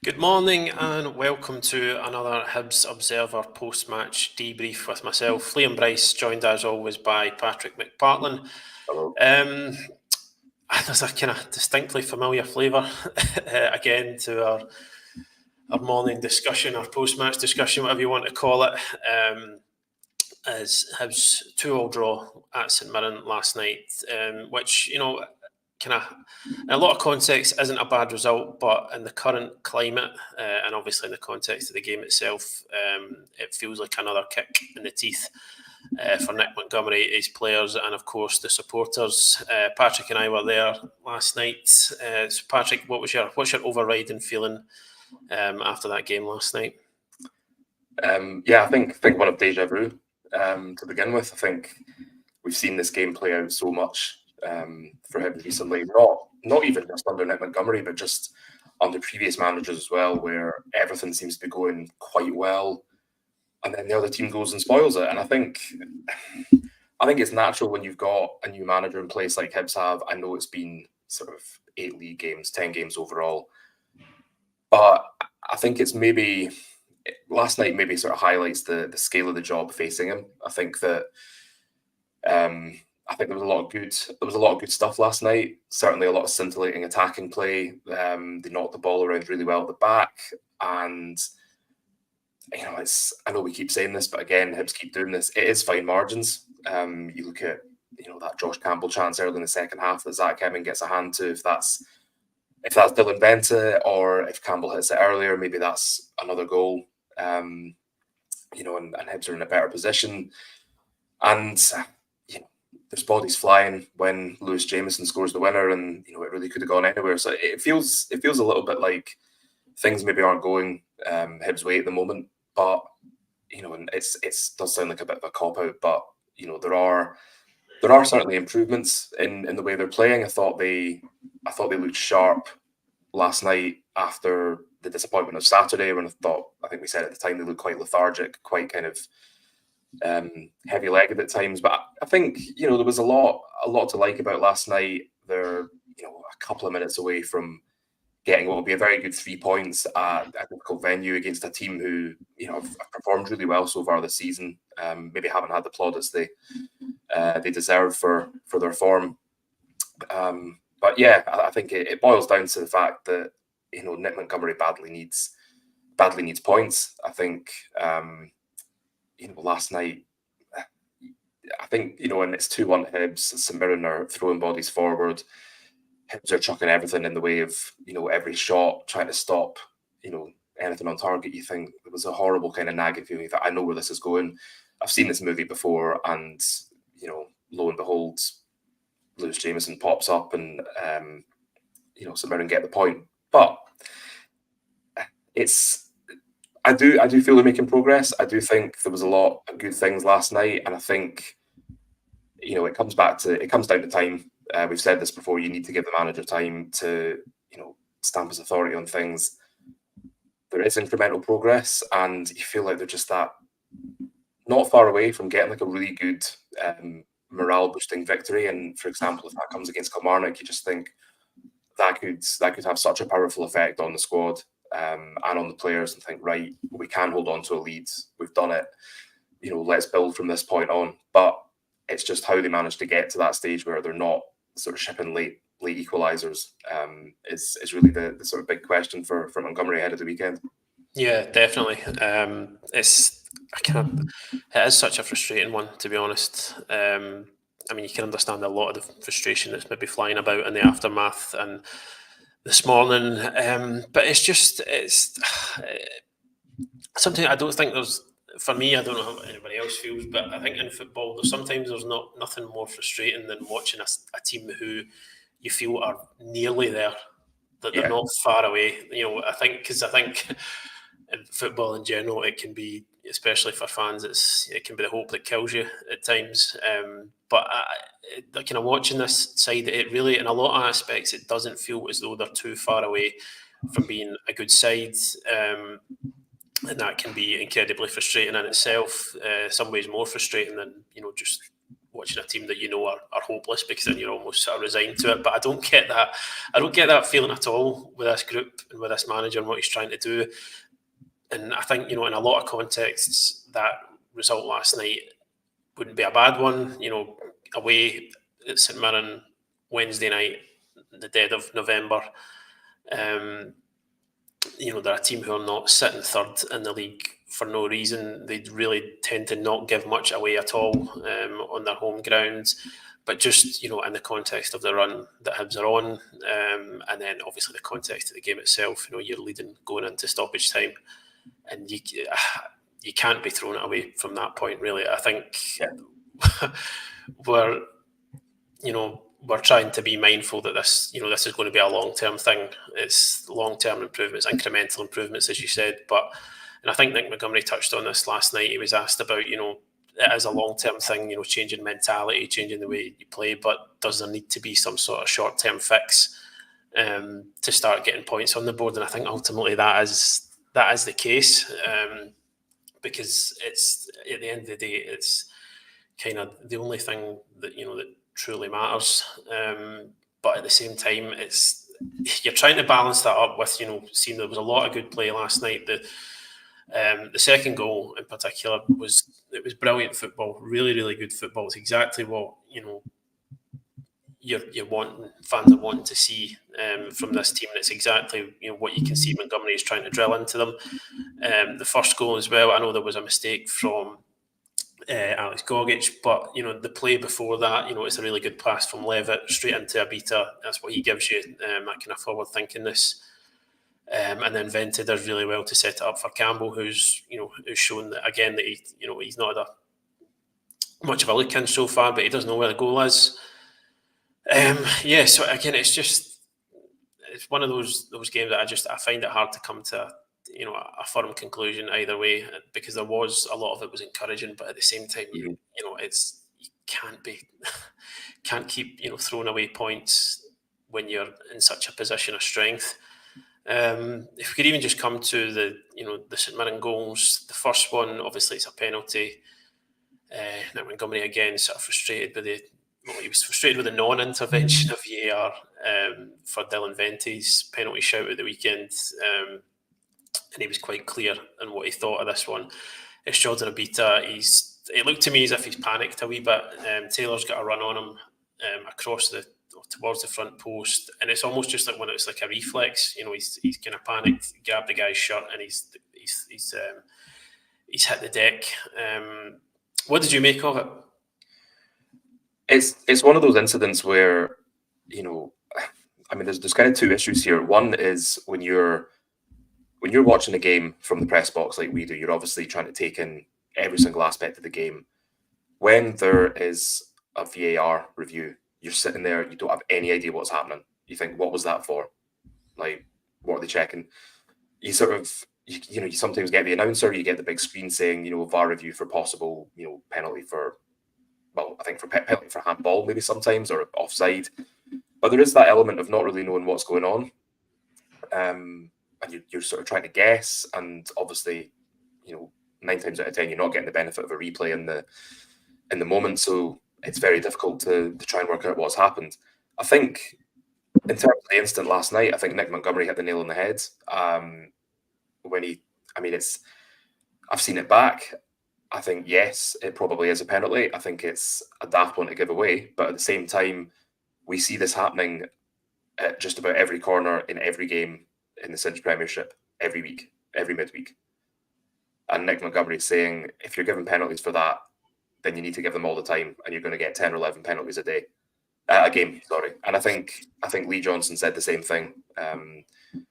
Good morning and welcome to another Hibs Observer post-match debrief with myself, Liam Bryce, joined as always by Patrick McPartlin. Hello. There's a kind of distinctly familiar flavour again to our morning discussion, our post-match discussion, whatever you want to call it. As Hibs 2-2 draw at St Mirren last night, which, kind of in a lot of context isn't a bad result, but in the current climate and obviously in the context of the game itself, it feels like another kick in the teeth for Nick Montgomery, his players, and of course the supporters. Patrick and I were there last night. So Patrick, what's your overriding feeling after that game last night? I think one of déjà vu to begin with. I think we've seen this game play out so much for him recently, not even just under Nick Montgomery, but just under previous managers as well, where everything seems to be going quite well, and then the other team goes and spoils it. And I think it's natural when you've got a new manager in place like Hibs have. I know it's been sort of 8 league games, 10 games overall, but I think it's maybe last night maybe sort of highlights the scale of the job facing him. I think that there was a lot of good stuff last night. Certainly a lot of scintillating attacking play. They knocked the ball around really well at the back, and I know we keep saying this, but again, Hibs keep doing this. It is fine margins. You look at that Josh Campbell chance early in the second half that Zach Hemming gets a hand to. If that's Dylan Benta, or if Campbell hits it earlier, maybe that's another goal. And Hibs are in a better position. And there's bodies flying when Lewis Jameson scores the winner, and it really could have gone anywhere. So it feels a little bit like things maybe aren't going Hibs' way at the moment. But and it does sound like a bit of a cop out, but there are certainly improvements in the way they're playing. I thought they looked sharp last night after the disappointment of Saturday, when I think we said at the time they looked quite lethargic, quite kind of heavy-legged at times. But I think there was a lot to like about last night. They're a couple of minutes away from getting what will be a very good 3 points at a difficult venue against a team who have performed really well so far this season. Maybe haven't had the plaudits they deserve for their form. But yeah, I think it boils down to the fact that Nick Montgomery badly needs points. I think last night, I think when it's 2-1 Hibs, St Mirren are throwing bodies forward. Hibs are chucking everything in the way of every shot, trying to stop anything on target. You think it was a horrible kind of nagging feeling that I know where this is going. I've seen this movie before, and lo and behold, Lewis Jameson pops up, and St Mirren get the point. But I do feel they're making progress. I do think there was a lot of good things last night, and I think it comes down to time. We've said this before. You need to give the manager time to stamp his authority on things. There is incremental progress, and you feel like they're just that not far away from getting like a really good morale boosting victory. And for example, if that comes against Kilmarnock, you just think that could have such a powerful effect on the squad and on the players, and think, right, we can hold on to a lead. We've done it. Let's build from this point on. But it's just how they manage to get to that stage where they're not sort of shipping late equalisers is really the sort of big question for Montgomery ahead of the weekend. Yeah, definitely. It is such a frustrating one, to be honest. You can understand a lot of the frustration that's maybe flying about in the aftermath and this morning, but it's something I don't think there's. For me, I don't know how anybody else feels, but I think in football, sometimes there's nothing more frustrating than watching a team who you feel are nearly there, that they're not far away. I think in football in general, it can be, especially for fans, it can be the hope that kills you at times. But kind of watching this side, it really, in a lot of aspects, it doesn't feel as though they're too far away from being a good side. And that can be incredibly frustrating in itself. Some ways more frustrating than just watching a team that you know are hopeless, because then you're almost sort of resigned to it. But I don't get that feeling at all with this group and with this manager and what he's trying to do. And I think, in a lot of contexts, that result last night wouldn't be a bad one. Away at St Mirren Wednesday night, the dead of November. They're a team who are not sitting third in the league for no reason. They really tend to not give much away at all on their home ground. But just, in the context of the run that Hibs are on, and then obviously the context of the game itself, you're leading going into stoppage time, and you can't be thrown away from that point, really. I think we're trying to be mindful that this is going to be a long-term thing. It's long-term improvements, incremental improvements, as you said. And I think Nick Montgomery touched on this last night. He was asked about, it is a long-term thing, changing mentality, changing the way you play, but does there need to be some sort of short-term fix to start getting points on the board? And I think ultimately that is the case, because it's, at the end of the day, it's kind of the only thing that that truly matters. But at the same time, you're trying to balance that up with seeing there was a lot of good play last night. The second goal in particular was brilliant football, really, really good football. It's exactly what you're wanting, fans are wanting to see from this team. And it's exactly what you can see Montgomery is trying to drill into them. The first goal as well, I know there was a mistake from Alex Gogic, but the play before that, it's a really good pass from Levitt straight into Abita. That's what he gives you, that kind of forward thinkingness. And then Vente does really well to set it up for Campbell, who's shown that again that he's not had much of a look in so far, but he does know where the goal is. So again, it's one of those games that I find it hard to come to a firm conclusion either way, because there was a lot of it was encouraging, but at the same time, you can't keep throwing away points when you're in such a position of strength. If we could even just come to the St Mirren goals, the first one, obviously it's a penalty. Nick Montgomery again sort of frustrated with he was frustrated with the non-intervention of VAR for Dylan Vente's penalty shout at the weekend, and he was quite clear in what he thought of this one. It's Jordan Abita. It looked to me as if he's panicked a wee bit. Taylor's got a run on him across towards the front post, and it's almost just like when it's like a reflex. He's kind of panicked, grabbed the guy's shirt, and he's hit the deck. What did you make of it? It's one of those incidents where there's kind of two issues here. One is when you're watching a game from the press box like we do, you're obviously trying to take in every single aspect of the game. When there is a VAR review, you're sitting there, you don't have any idea what's happening. You think, what was that for? Like, what are they checking? You sort of, you sometimes get the announcer, you get the big screen saying, VAR review for possible, penalty for, I think for penalty for handball maybe sometimes, or offside. But there is that element of not really knowing what's going on. And you're sort of trying to guess, and obviously, 9 times out of 10, you're not getting the benefit of a replay in the moment. So it's very difficult to try and work out what's happened. I think in terms of the incident last night, I think Nick Montgomery hit the nail on the head. I've seen it back. I think, yes, it probably is a penalty. I think it's a daft one to give away. But at the same time, we see this happening at just about every corner in every game in the Cinch Premiership, every week, every midweek. And Nick Montgomery is saying, if you're giving penalties for that, then you need to give them all the time, and you're going to get 10 or 11 penalties a game. Sorry. And I think Lee Johnson said the same thing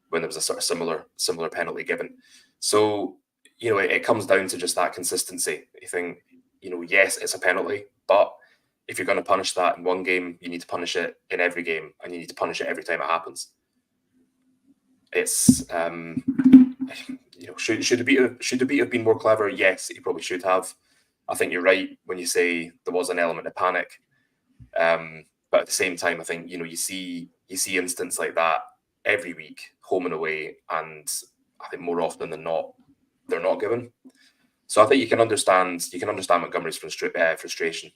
when there was a sort of similar penalty given. So, it comes down to just that consistency. You think, yes, it's a penalty, but if you're going to punish that in one game, you need to punish it in every game, and you need to punish it every time it happens. It's should the beat have been more clever? Yes, he probably should have. I think you're right when you say there was an element of panic, but at the same time, I think you see instances like that every week, home and away, and I think more often than not, they're not given. So I think you can understand Montgomery's frustration.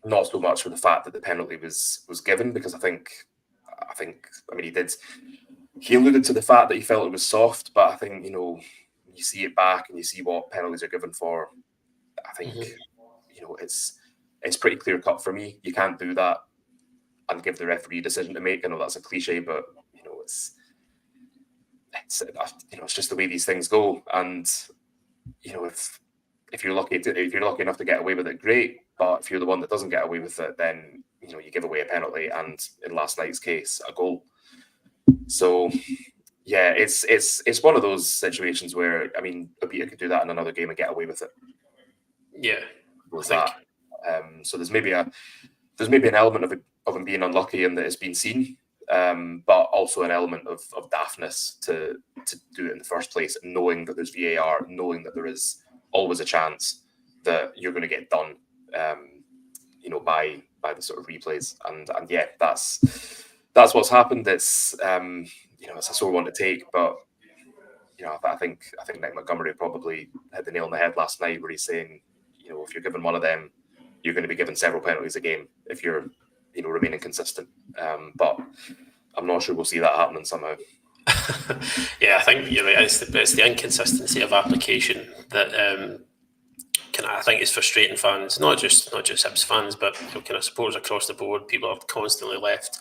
Not so much for the fact that the penalty was given, because I think he alluded to the fact that he felt it was soft, but I think, you see it back and you see what penalties are given for. I think it's pretty clear cut for me. You can't do that and give the referee a decision to make. I know that's a cliche, but it's just the way these things go. And if you're lucky enough to get away with it, great. But if you're the one that doesn't get away with it, then you give away a penalty, and in last night's case, a goal. So yeah, it's one of those situations where Abita could do that in another game and get away with it. Yeah, with that. So there's maybe an element of him being unlucky in that it's been seen, but also an element of daftness to do it in the first place, knowing that there's VAR, knowing that there is always a chance that you're going to get done, by the sort of replays, and yeah, that's what's happened. It's it's a sore one to take, but I think Nick Montgomery probably hit the nail on the head last night, where he's saying, if you're given one of them, you're going to be given several penalties a game if you're remaining consistent. But I'm not sure we'll see that happening somehow. Yeah, I think you're right. It's the inconsistency of application that I think is frustrating fans, not just Hibs fans, but kind of supporters across the board. People are constantly left,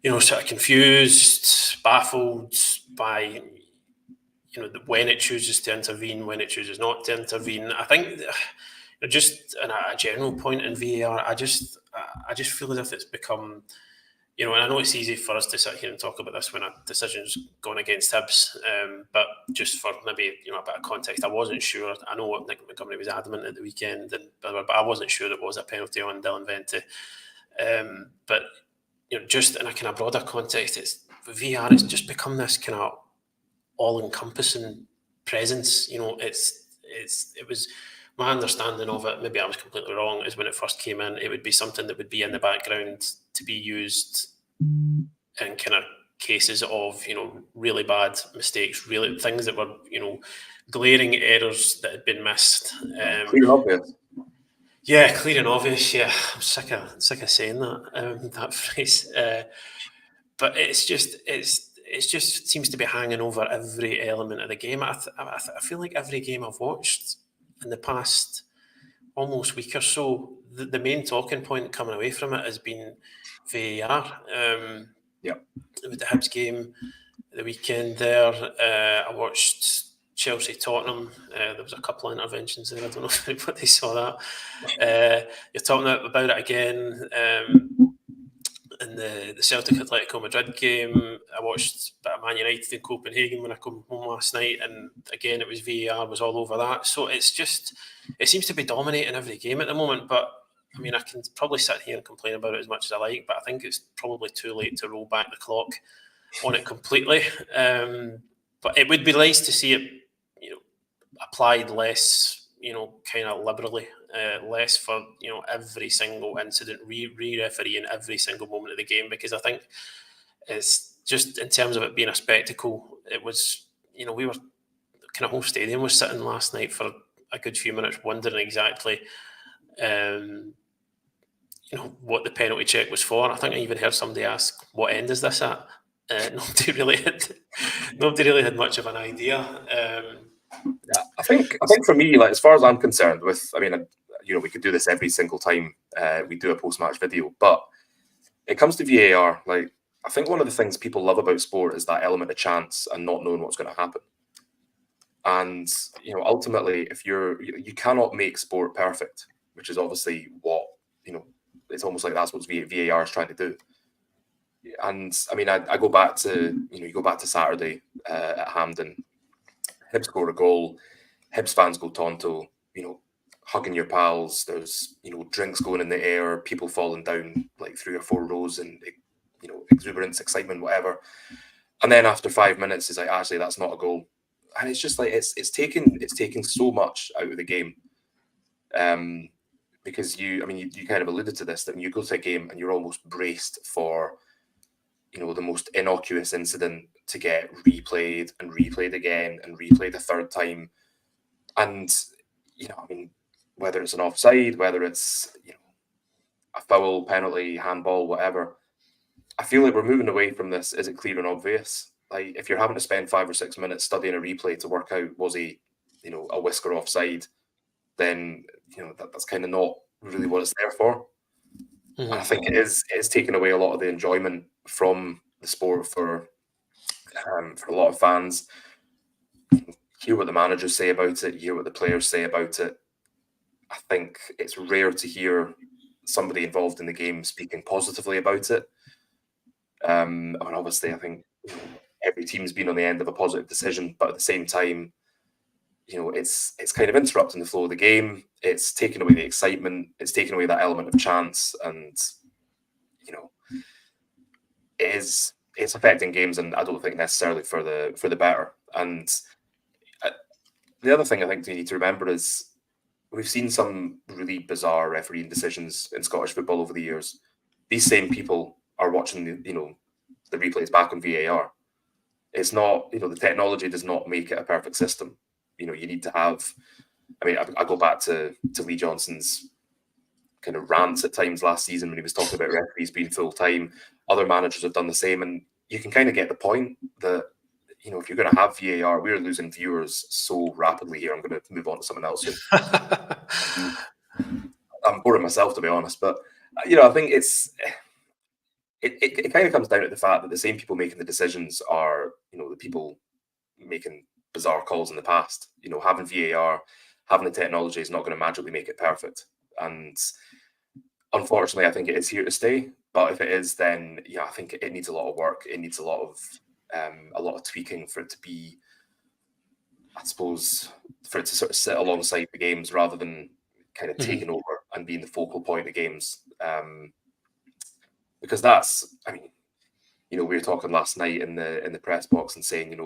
sort of confused, baffled by when it chooses to intervene, when it chooses not to intervene. I think just in a general point in VAR, I just feel as if it's become, and I know it's easy for us to sit here and talk about this when a decision's gone against Hibs, but just for maybe a bit of context, I wasn't sure. I know what Nick Montgomery was adamant at the weekend, but I wasn't sure it was a penalty on Dylan Vente. But just in a kind of broader context, it's VAR has just become this kind of all-encompassing presence. It was my understanding of it, maybe I was completely wrong, is when it first came in, it would be something that would be in the background to be used in kind of cases of, really bad mistakes, really things that were, glaring errors that had been missed. Clear and obvious. Yeah, clear and obvious. Yeah, I'm sick of saying that phrase. But it just seems to be hanging over every element of the game. I feel like every game I've watched in the past almost week or so, the main talking point coming away from it has been VAR. With the Hibs game the weekend there, I watched Chelsea-Tottenham. There was a couple of interventions there. I don't know if anybody saw that. You're talking about it again. In the Celtic Atletico Madrid game, I watched a bit of Man United in Copenhagen when I come home last night, and again it was VAR was all over that. So it seems to be dominating every game at the moment. But I can probably sit here and complain about it as much as I like, but I think it's probably too late to roll back the clock on it completely. But it would be nice to see it, applied less, kind of liberally, less for every single incident, re-refereeing every single moment of the game, because I think it's just in terms of it being a spectacle, it was, we were kind of whole stadium was sitting last night for a good few minutes wondering exactly what the penalty check was for. I think I even heard somebody ask, what end is this at? Nobody really had much of an idea. I think for me, like, as far as I'm concerned, we could do this every single time we do a post-match video, but it comes to VAR, like, I think one of the things people love about sport is that element of chance and not knowing what's going to happen. And ultimately, if you cannot make sport perfect, which is obviously what it's almost like that's what VAR is trying to do. And I go back to you go back to Saturday at Hampden. Hibs score a goal, Hibs fans go tonto, hugging your pals. There's, drinks going in the air, people falling down like 3 or 4 rows, and exuberance, excitement, whatever. And then after 5 minutes, it's like, actually, that's not a goal, and it's just like it's taking so much out of the game. Because you kind of alluded to this, that when you go to a game and you're almost braced for, the most innocuous incident to get replayed and replayed again and replayed a third time. And, whether it's an offside, whether it's a foul, penalty, handball, whatever. I feel like we're moving away from this. Is it clear and obvious? Like if you're having to spend 5 or 6 minutes studying a replay to work out was he, a whisker offside, then that's kind of not really what it's there for. Mm-hmm. I think it's taken away a lot of the enjoyment from the sport for a lot of fans. Hear what the managers say about it, hear what the players say about it. I think it's rare to hear somebody involved in the game speaking positively about it. Obviously, I think every team's been on the end of a positive decision, but at the same time, it's kind of interrupting the flow of the game. It's taking away the excitement. It's taking away that element of chance, and it's affecting games, and I don't think necessarily for the better. And the other thing I think we need to remember is we've seen some really bizarre refereeing decisions in Scottish football over the years. These same people are watching the replays back on VAR. It's not, the technology does not make it a perfect system. You need to have, I go back to Lee Johnson's kind of rants at times last season when he was talking about referees being full-time. Other managers have done the same, and you can kind of get the point that, if you're going to have VAR, we're losing viewers so rapidly here. I'm going to move on to something else. I'm bored of myself, to be honest, but, I think it kind of comes down to the fact that the same people making the decisions are, the people making bizarre calls in the past. Having VAR, having the technology is not going to magically make it perfect. And unfortunately, I think it is here to stay. But if it is, then I think it needs a lot of work. It needs a lot of tweaking for it to be, I suppose, for it to sort of sit alongside the games rather than kind of taking over and being the focal point of games. Because that's, we were talking last night in the press box and saying,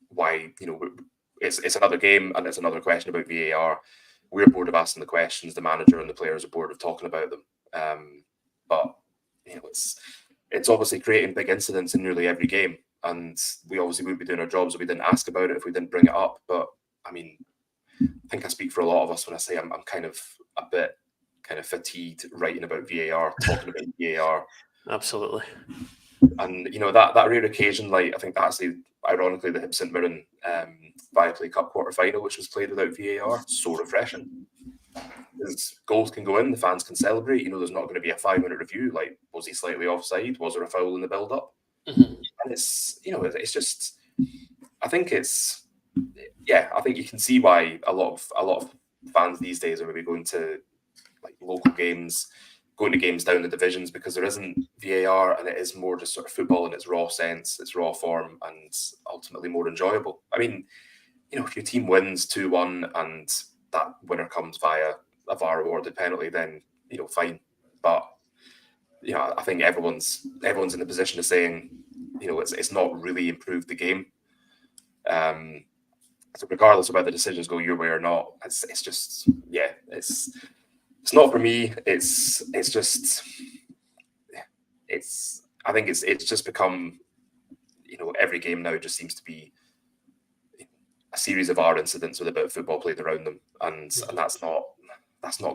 why, it's another game and it's another question about VAR. We're bored of asking the questions. The manager and the players are bored of talking about them. But it's obviously creating big incidents in nearly every game, and we obviously wouldn't be doing our jobs if we didn't ask about it, if we didn't bring it up. But I think I speak for a lot of us when I say I'm kind of a bit kind of fatigued writing about VAR, talking about VAR. Absolutely. And that rare occasion, like I think that's ironically the Hibs St Mirren Viaplay Cup quarter final, which was played without VAR, so refreshing. Because goals can go in, the fans can celebrate. There's not going to be a 5-minute review. Like, was he slightly offside? Was there a foul in the build-up? And it's it's just, I think it's, I think you can see why a lot of fans these days are maybe going to like local games, going to games down the divisions, because there isn't VAR and it is more just sort of football in its raw sense, its raw form, and ultimately more enjoyable. If your team wins 2-1 and that winner comes via a VAR awarded penalty, then fine. But I think everyone's in the position of saying, it's not really improved the game. So regardless of whether decisions go your way or not, it's just it's not for me. I think it's just become, every game now just seems to be a series of VAR incidents with a bit of football played around them, and that's not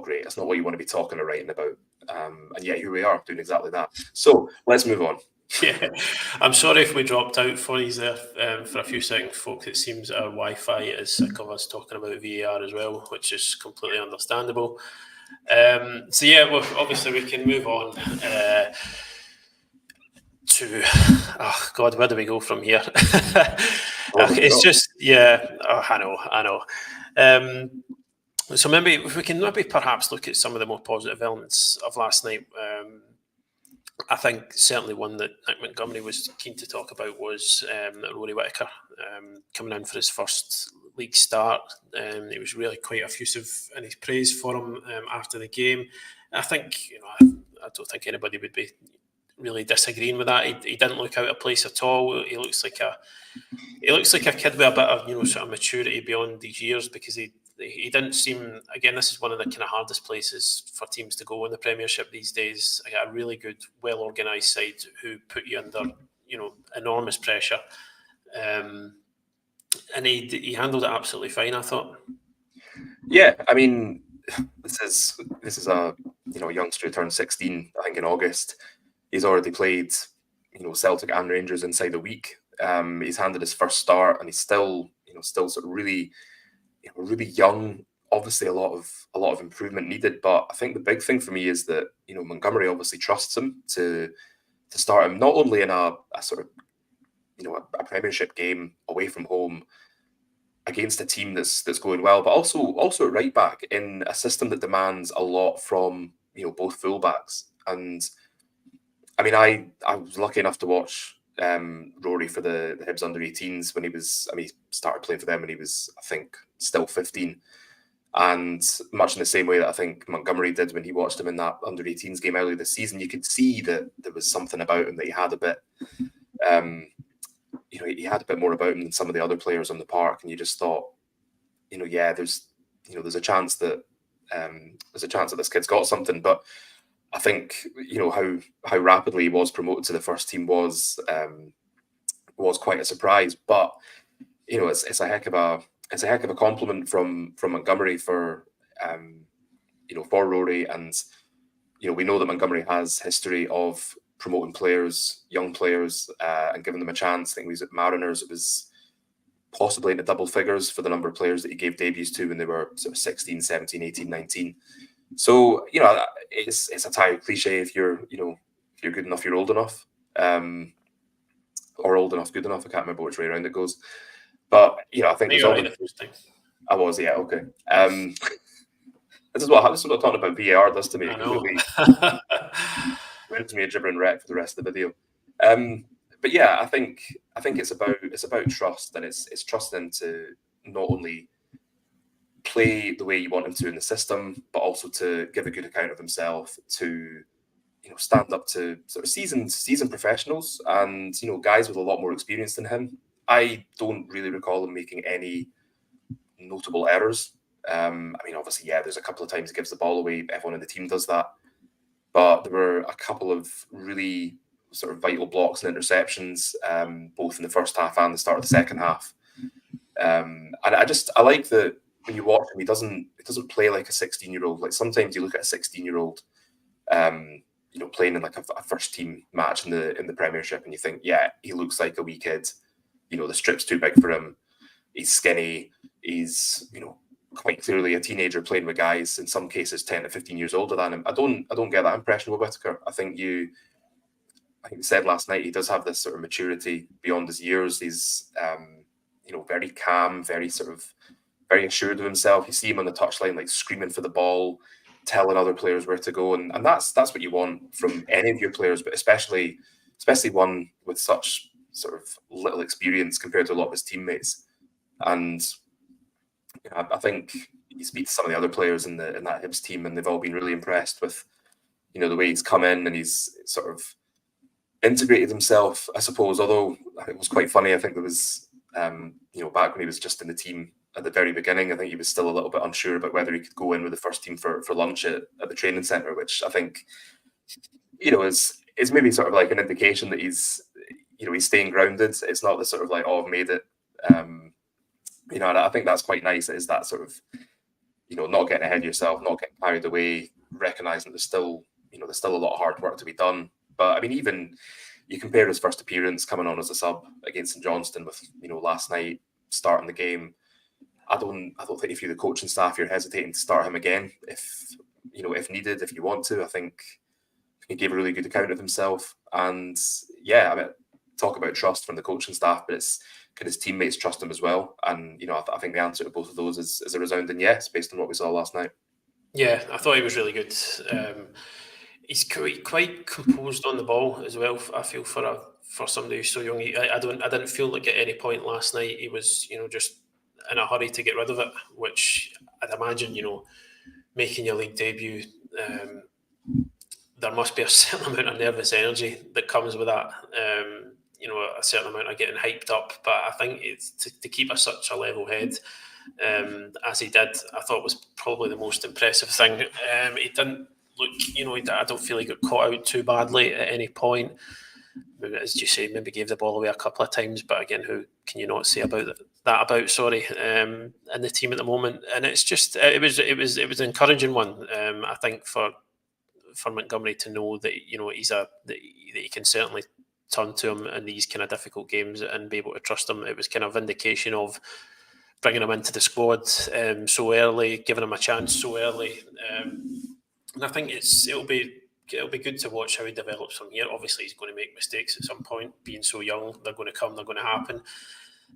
great. That's not what you want to be talking or writing about. And yet here we are doing exactly that. So let's move on. Yeah, I'm sorry if we dropped out for you there for a few seconds, folks. It seems our Wi-Fi is sick of us talking about VAR as well, which is completely understandable. So yeah, well, obviously we can move on to, oh God, where do we go from here? It's just, I know. So maybe if we can perhaps look at some of the more positive elements of last night. I think certainly one that Nick Montgomery was keen to talk about was Rory Whittaker coming in for his first league start. He was really quite effusive in his praise for him after the game. I think, I don't think anybody would be really disagreeing with that. He didn't look out of place at all. He looks like a kid with a bit of sort of maturity beyond these years, because he didn't seem, again, this is one of the kind of hardest places for teams to go in the Premiership these days. I got a really good, well-organised side who put you under, enormous pressure. And he handled it absolutely fine, I thought. Yeah, I mean, this is a youngster who turned 16, I think, in August. He's already played, Celtic and Rangers inside a week. He's handed his first start, and he's still sort of really, really young. Obviously, a lot of improvement needed. But I think the big thing for me is that Montgomery obviously trusts him to start him not only in a sort of a Premiership game away from home against a team that's going well, but also at right back in a system that demands a lot from both fullbacks. And I mean, I was lucky enough to watch Rory for the Hibs under-18s when he was. I mean, he started playing for them when he was, I think, still 15. And much in the same way that I think Montgomery did when he watched him in that under-18s game earlier this season, you could see that there was something about him that he had a bit. He had a bit more about him than some of the other players on the park, and you just thought, yeah, there's a chance that this kid's got something. But I think how rapidly he was promoted to the first team was quite a surprise. But it's a heck of a compliment from Montgomery for Rory, and we know that Montgomery has history of promoting players, young players, and giving them a chance. I think he was at Mariners. It was possibly in the double figures for the number of players that he gave debuts to when they were sort of 16, 17, 18, 19. So, it's a tired cliche if you're good enough, you're old enough. Or old enough, good enough. I can't remember which way around it goes. But, I think there's all the first thing. I was, yeah, okay. This is what I'm talking about VAR does to me. I know. It to me a gibbering wreck for the rest of the video. But yeah, I think it's about trust, and it's trusting him to not only play the way you want him to in the system, but also to give a good account of himself, to stand up to sort of seasoned professionals and guys with a lot more experience than him. I don't really recall him making any notable errors. I mean, obviously, yeah, there's a couple of times he gives the ball away. Everyone in the team does that. But there were a couple of really sort of vital blocks and interceptions, both in the first half and the start of the second half. And I like that when you watch him, he doesn't play like a 16-year-old. Like sometimes you look at a 16-year-old, playing in like a first team match in the Premiership, and you think, yeah, he looks like a wee kid. The strip's too big for him. He's skinny. He's quite clearly a teenager playing with guys in some cases 10 to 15 years older than him. I don't get that impression with Whittaker. I think you said last night he does have this sort of maturity beyond his years. He's very calm, very assured of himself. You see him on the touchline like screaming for the ball, telling other players where to go, and that's what you want from any of your players, but especially one with such sort of little experience compared to a lot of his teammates. And I think you speak to some of the other players in that Hibs team, and they've all been really impressed with the way he's come in and he's sort of integrated himself, I suppose. Although it was quite funny, I think there was back when he was just in the team at the very beginning, I think he was still a little bit unsure about whether he could go in with the first team for lunch at the training centre, which I think is maybe sort of like an indication that he's staying grounded. It's not the sort of like, oh, I've made it. And I think that's quite nice. It is that sort of, not getting ahead of yourself, not getting carried away, recognising there's still a lot of hard work to be done. But I mean, even you compare his first appearance coming on as a sub against St Johnstone with, last night starting the game. I don't think if you're the coaching staff, you're hesitating to start him again if needed, if you want to. I think he gave a really good account of himself. And yeah, I mean, talk about trust from the coaching staff, but can his teammates trust him as well? And I think the answer to both of those is a resounding yes, based on what we saw last night. Yeah, I thought he was really good. He's quite composed on the ball as well. I feel for somebody who's so young. I didn't feel like at any point last night he was just in a hurry to get rid of it, which I'd imagine making your league debut. There must be a certain amount of nervous energy that comes with that. A certain amount of getting hyped up. But I think it's to keep such a level head as he did, I thought was probably the most impressive thing. He didn't look, I don't feel he got caught out too badly at any point. as you say, maybe gave the ball away a couple of times. But again, who can you not say about that? In the team at the moment, and it's just it was an encouraging one. I think for Montgomery to know that that he can certainly turn to him in these kind of difficult games and be able to trust him. It was kind of vindication of bringing him into the squad so early, giving him a chance so early, and I think it'll be good to watch how he develops from here. Obviously, he's going to make mistakes at some point. Being so young, they're going to come, they're going to happen.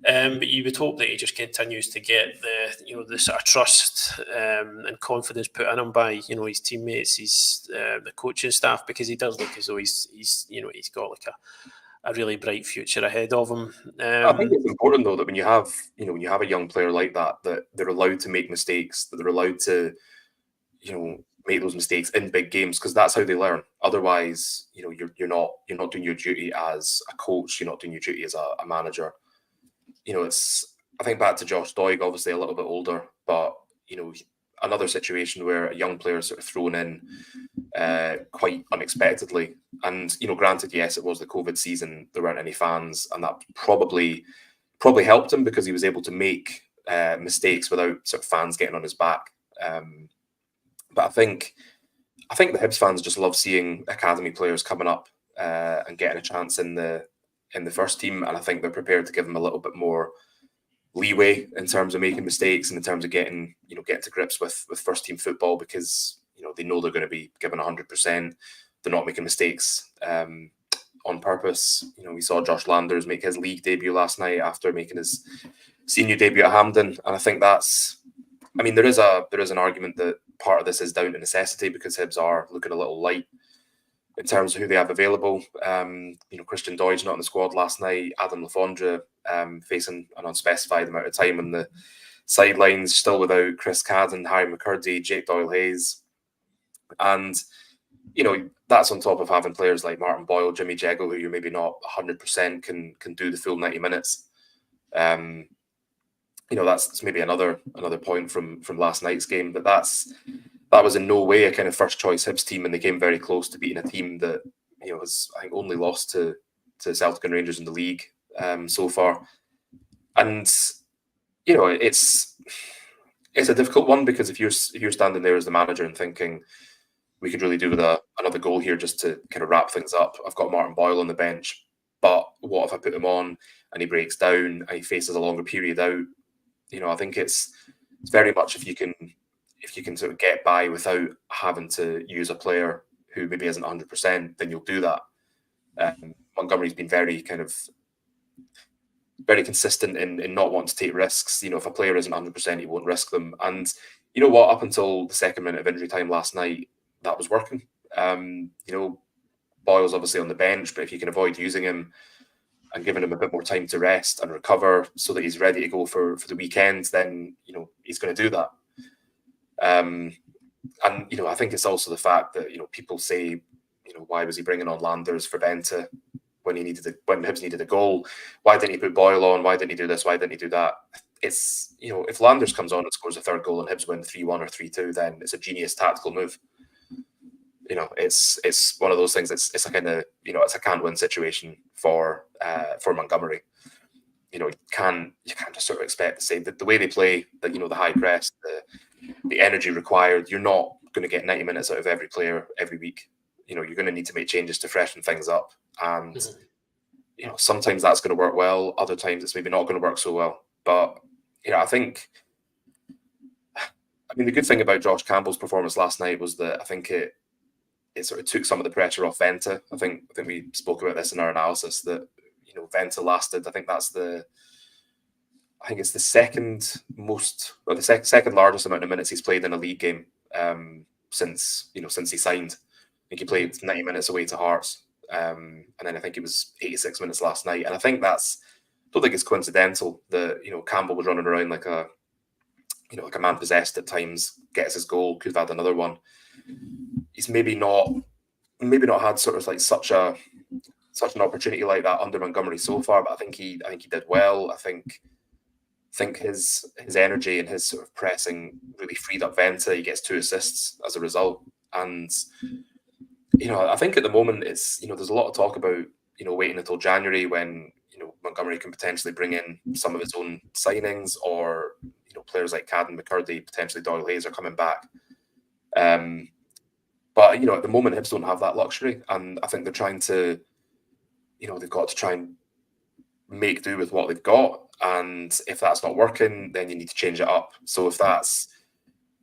But you would hope that he just continues to get the sort of trust and confidence put in him by his teammates, the coaching staff, because he does look as though he's got like a really bright future ahead of him. I think it's important though that when you have a young player like that they're allowed to make mistakes, that they're allowed to make those mistakes in big games, because that's how they learn. Otherwise, you're not doing your duty as a coach, you're not doing your duty as a manager. I think back to Josh Doig, obviously a little bit older, but another situation where a young player is sort of thrown in quite unexpectedly. And granted, yes, it was the COVID season, there weren't any fans, and that probably helped him because he was able to make mistakes without sort of fans getting on his back. But I think the Hibs fans just love seeing academy players coming up and getting a chance in the first team, and I think they're prepared to give them a little bit more leeway in terms of making mistakes and in terms of getting to grips with first team football, because they know they're going to be given 100%. They're not making mistakes on purpose. We saw Josh Landers make his league debut last night after making his senior debut at Hampden, and I think there is an argument that part of this is down to necessity because Hibs are looking a little light in terms of who they have available. Christian Doidge not in the squad last night. Adam Lafondra facing an unspecified amount of time on the sidelines, still without Chris Cadden, Harry McCurdy, Jake Doyle-Hayes. And, that's on top of having players like Martin Boyle, Jimmy Jeggo, who you're maybe not 100% can do the full 90 minutes. That's maybe another point from last night's game, but that was in no way a kind of first choice Hibs team, and they came very close to beating a team that has, I think, only lost to Celtic and Rangers in the league so far. And it's a difficult one, because if you're standing there as the manager and thinking we could really do with another goal here just to kind of wrap things up. I've got Martin Boyle on the bench, but what if I put him on and he breaks down and he faces a longer period out? I think it's very much if you can sort of get by without having to use a player who maybe isn't 100%, then you'll do that. Montgomery's been very consistent in not wanting to take risks. If a player isn't 100%, he won't risk them. And you know what? Up until the second minute of injury time last night, that was working. Boyle's obviously on the bench, but if you can avoid using him and giving him a bit more time to rest and recover so that he's ready to go for the weekend, then he's going to do that. And I think it's also the fact that people say, why was he bringing on Landers for Benta when Hibs needed a goal? Why didn't he put Boyle on? Why didn't he do this? Why didn't he do that? It's if Landers comes on and scores a third goal and Hibs win 3-1 or 3-2, then it's a genius tactical move. It's one of those things. It's a kind of it's a can't win situation for Montgomery. You can't just sort of expect to say that the way they play, that the high press, the energy required. You're not going to get 90 minutes out of every player every week. You're going to need to make changes to freshen things up, and sometimes that's going to work well. Other times it's maybe not going to work so well. But I think. The good thing about Josh Campbell's performance last night was that I think it sort of took some of the pressure off Venta. I think we spoke about this in our analysis that Venta lasted. I think it's the second largest amount of minutes he's played in a league game since he signed. I think he played 90 minutes away to Hearts, and then I think it was 86 minutes last night. And I think I don't think it's coincidental that Campbell was running around like a man possessed at times, gets his goal, could have had another one. He's maybe not had sort of like such an opportunity like that under Montgomery so far, but I think he did well. I think his energy and his sort of pressing really freed up Venta. He gets 2 assists as a result, and I think at the moment it's there's a lot of talk about waiting until January when Montgomery can potentially bring in some of his own signings, or players like Cadden McCurdy, potentially Doyle Hayes are coming back. But at the moment, Hibs don't have that luxury, and I think they're trying to, they've got to try and make do with what they've got. And if that's not working, then you need to change it up. So if that's,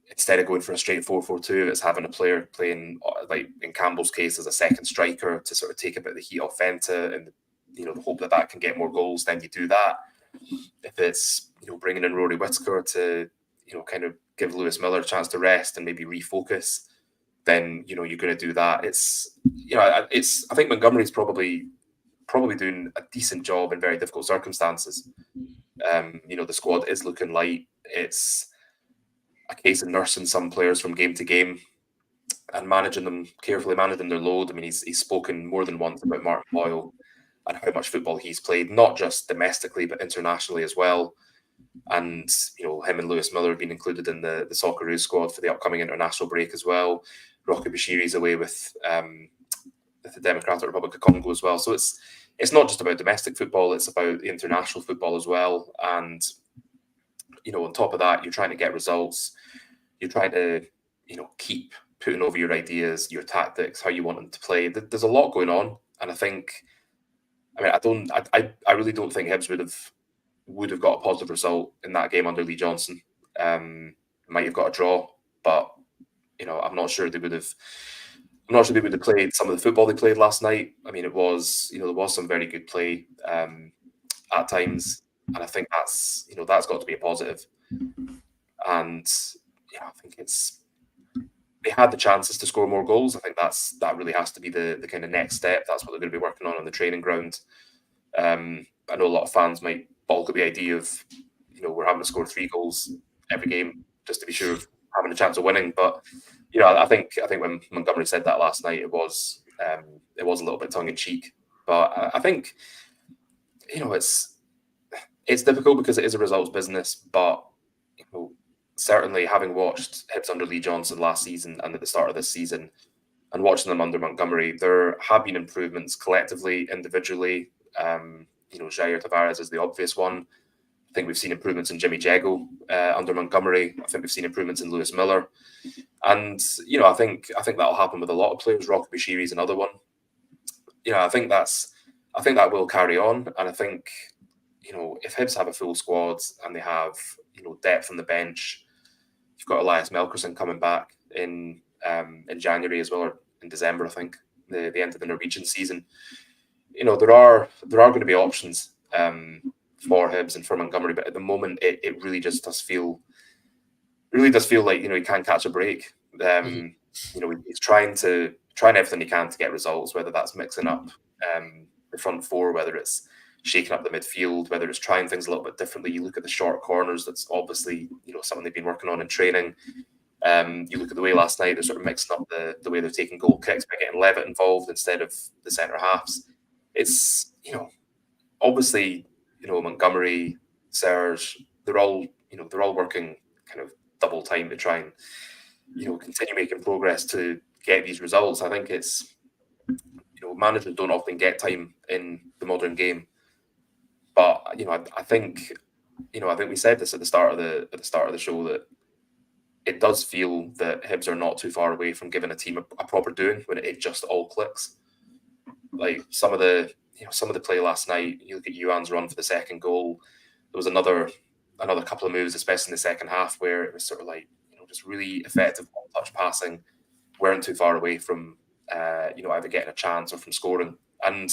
instead of going for a straight 4-4-2, it's having a player playing, like in Campbell's case, as a second striker to sort of take a bit of the heat off Venta, and the hope that can get more goals, then you do that. If it's bringing in Rory Whittaker to kind of give Lewis Miller a chance to rest and maybe refocus, then you're going to do that. I think Montgomery's probably doing a decent job in very difficult circumstances. The squad is looking light. It's a case of nursing some players from game to game and carefully managing their load. I mean, he's spoken more than once about Martin Boyle and how much football he's played, not just domestically but internationally as well. And him and Lewis Miller have been included in the Socceroos squad for the upcoming international break as well. Rocky Bashiri's away with the Democratic Republic of Congo as well. So it's not just about domestic football; it's about the international football as well. And on top of that, you're trying to get results. You're trying to keep putting over your ideas, your tactics, how you want them to play. There's a lot going on, and I really don't think Hibs would have got a positive result in that game under Lee Johnson. Might have got a draw, but I'm not sure they would have. I'm not sure they would have played some of the football they played last night. I mean, it was there was some very good play at times, and I think that's got to be a positive. And I think they had the chances to score more goals. I think that really has to be the kind of next step. That's what they're going to be working on the training ground. I know a lot of fans might balk at the idea of we're having to score 3 goals every game just to be sure of having a chance of winning. But I think when Montgomery said that last night, it was a little bit tongue in cheek. But I think it's difficult because it is a results business. But certainly having watched Hibs under Lee Johnson last season and at the start of this season, and watching them under Montgomery, there have been improvements collectively, individually. Jair Tavares is the obvious one. I think we've seen improvements in Jimmy Jeggo under Montgomery. I think we've seen improvements in Lewis Miller, and I think that'll happen with a lot of players. Rocky Bashiri is another one. I think that will carry on, and I think if Hibs have a full squad and they have depth on the bench, you've got Elias Melkerson coming back in January as well, or in December, I think, the end of the Norwegian season. There are going to be options for Hibs and for Montgomery, but at the moment it really just does feel like he can't catch a break. He's trying everything he can to get results, whether that's mixing up the front four, whether it's shaking up the midfield, whether it's trying things a little bit differently. You look at the short corners, that's obviously something they've been working on in training. You look at the way last night they're sort of mixing up the way they're taking goal kicks by getting Levitt involved instead of the centre halves. It's obviously Montgomery, Serge, they're all working kind of double time to try and continue making progress to get these results. I think it's managers don't often get time in the modern game, but I think we said this at the start of the show that it does feel that Hibs are not too far away from giving a team a proper doing when it just all clicks. Like some of the play last night, you look at Yuan's run for the second goal. There was another couple of moves, especially in the second half, where it was sort of like just really effective touch passing, weren't too far away from either getting a chance or from scoring. And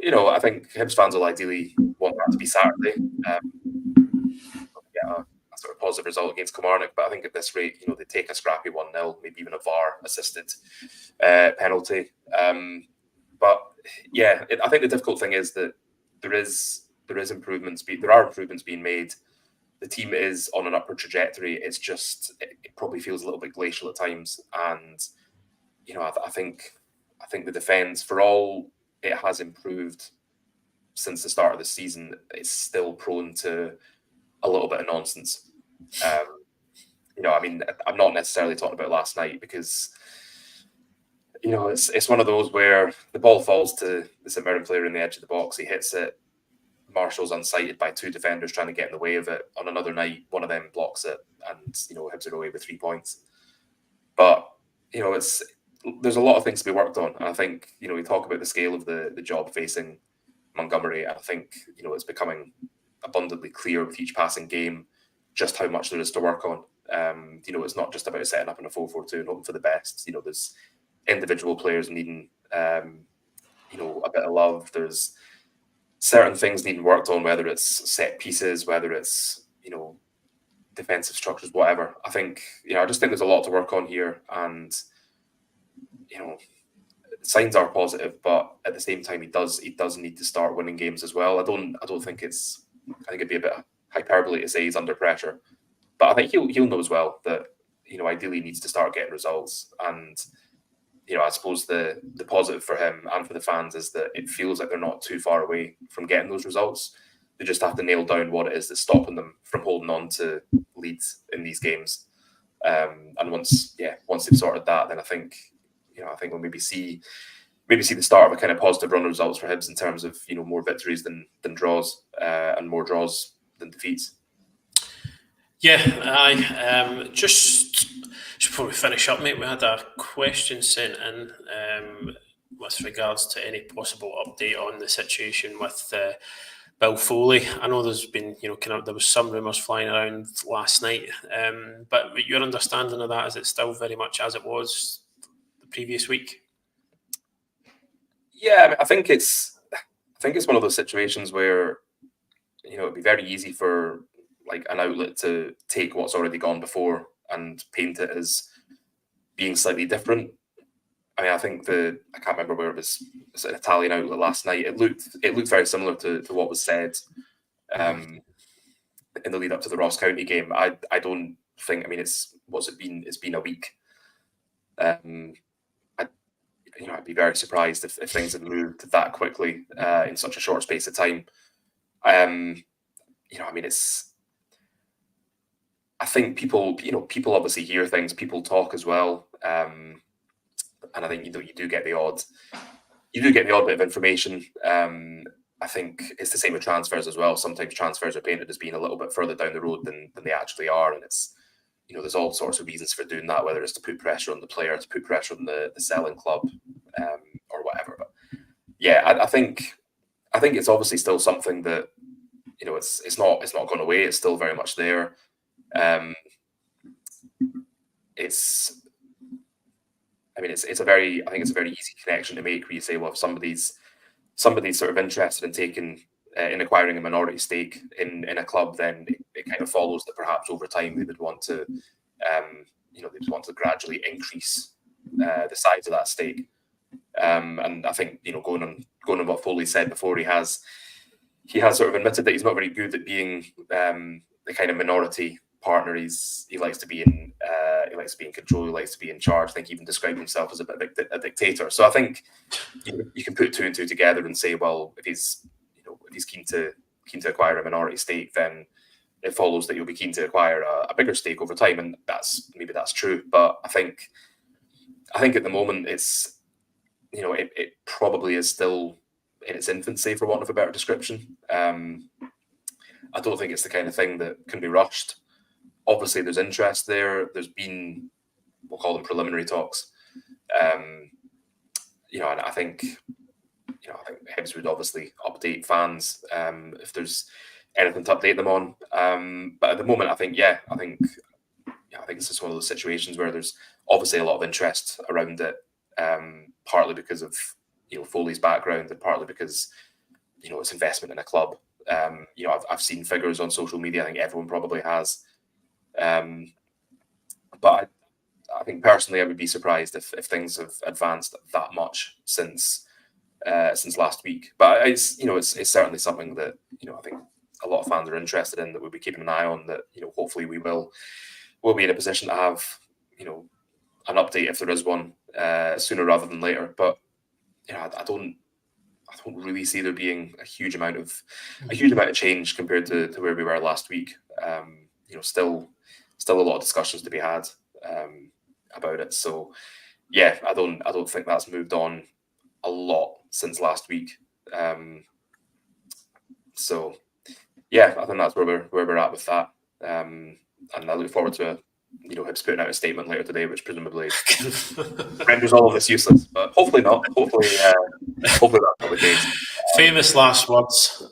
I think Hibs fans will ideally want that to be Saturday. Get a sort of positive result against Kilmarnock, but I think at this rate, they take a scrappy 1-0, maybe even a VAR assisted penalty. But yeah, I think the difficult thing is that there are improvements being made. The team is on an upward trajectory. It's just it probably feels a little bit glacial at times, and I think the defence, for all it has improved since the start of the season, it's still prone to a little bit of nonsense. I'm not necessarily talking about last night because it's one of those where the ball falls to the St Mirren player in the edge of the box. He hits it. Marshall's unsighted by two defenders trying to get in the way of it. On another night, one of them blocks it, and Hibs are away with 3 points. But there's a lot of things to be worked on. And I think we talk about the scale of the job facing Montgomery. I think it's becoming abundantly clear with each passing game just how much there is to work on. It's not just about setting up in a 4-4-2 and hoping for the best. There's individual players needing a bit of love. There's certain things needing worked on, whether it's set pieces, whether it's defensive structures, whatever. I think I just think there's a lot to work on here, and signs are positive, but at the same time, he does need to start winning games as well. I don't think it's. I think it'd be a bit hyperbole to say he's under pressure, but I think he'll know as well that ideally he needs to start getting results. And I suppose the positive for him and for the fans is that it feels like they're not too far away from getting those results. They just have to nail down what it is that's stopping them from holding on to leads in these games. And once they've sorted that, then I think we'll maybe see the start of a kind of positive run of results for Hibs in terms of more victories than draws, and more draws than defeats. Yeah, aye. Just before we finish up, mate, we had a question sent in with regards to any possible update on the situation with Bill Foley. I know there's been, there was some rumours flying around last night, but your understanding of that, is it still very much as it was the previous week? Yeah, I think it's one of those situations where it'd be very easy for like an outlet to take what's already gone before and paint it as being slightly different. I mean, I think I can't remember where it was an Italian outlet last night. It looked very similar to what was said in the lead up to the Ross County game. I don't think. I mean, it's been a week. I'd be very surprised if things had moved that quickly in such a short space of time. I mean, I think people obviously hear things, people talk as well, and I think you do get the odd bit of information. I think it's the same with transfers as well. Sometimes transfers are painted as being a little bit further down the road than they actually are, and it's there's all sorts of reasons for doing that, whether it's to put pressure on the player, to put pressure on the selling club, or whatever. But yeah, I think it's obviously still something that it's not gone away. It's still very much there. It's a very easy connection to make where you say, well, if somebody's sort of interested in taking in acquiring a minority stake in a club, then it kind of follows that perhaps over time they would want to gradually increase the size of that stake. And I think going on what Foley said before, he has sort of admitted that he's not very good at being the kind of minority partner. He likes to be in control. He likes to be in charge. I think he even described himself as a bit of a dictator. So I think you can put two and two together and say, well, if he's keen to acquire a minority stake, then it follows that you'll be keen to acquire a bigger stake over time, and that's true. But I think at the moment it's it probably is still in its infancy, for want of a better description. I don't think it's the kind of thing that can be rushed. Obviously, there's interest there. There's been, we'll call them preliminary talks. And I think Hibs would obviously update fans if there's anything to update them on. But at the moment, I think it's just one of those situations where there's obviously a lot of interest around it, partly because of Foley's background and partly because it's investment in a club. I've seen figures on social media. I think everyone probably has. But I think personally, I would be surprised if things have advanced that much since last week. But it's certainly something that I think a lot of fans are interested in, that we'll be keeping an eye on. That hopefully we'll be in a position to have an update if there is one sooner rather than later. But I don't really see there being a huge amount of change compared to where we were last week. Still a lot of discussions to be had about it. So yeah, I don't think that's moved on a lot since last week. So yeah, I think that's where we're at with that. And I look forward to Hibs putting out a statement later today, which presumably renders all of this useless. But hopefully not. Hopefully that's not the case. Famous last words.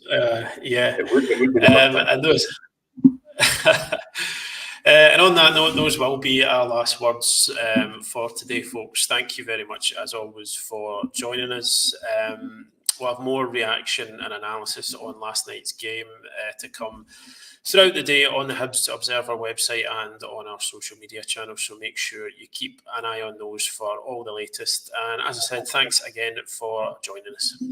Yeah. It would be the first time. And those. And on that note, those will be our last words for today, folks. Thank you very much, as always, for joining us. We'll have more reaction and analysis on last night's game to come throughout the day on the Hibs Observer website and on our social media channels. So make sure you keep an eye on those for all the latest. And as I said, thanks again for joining us.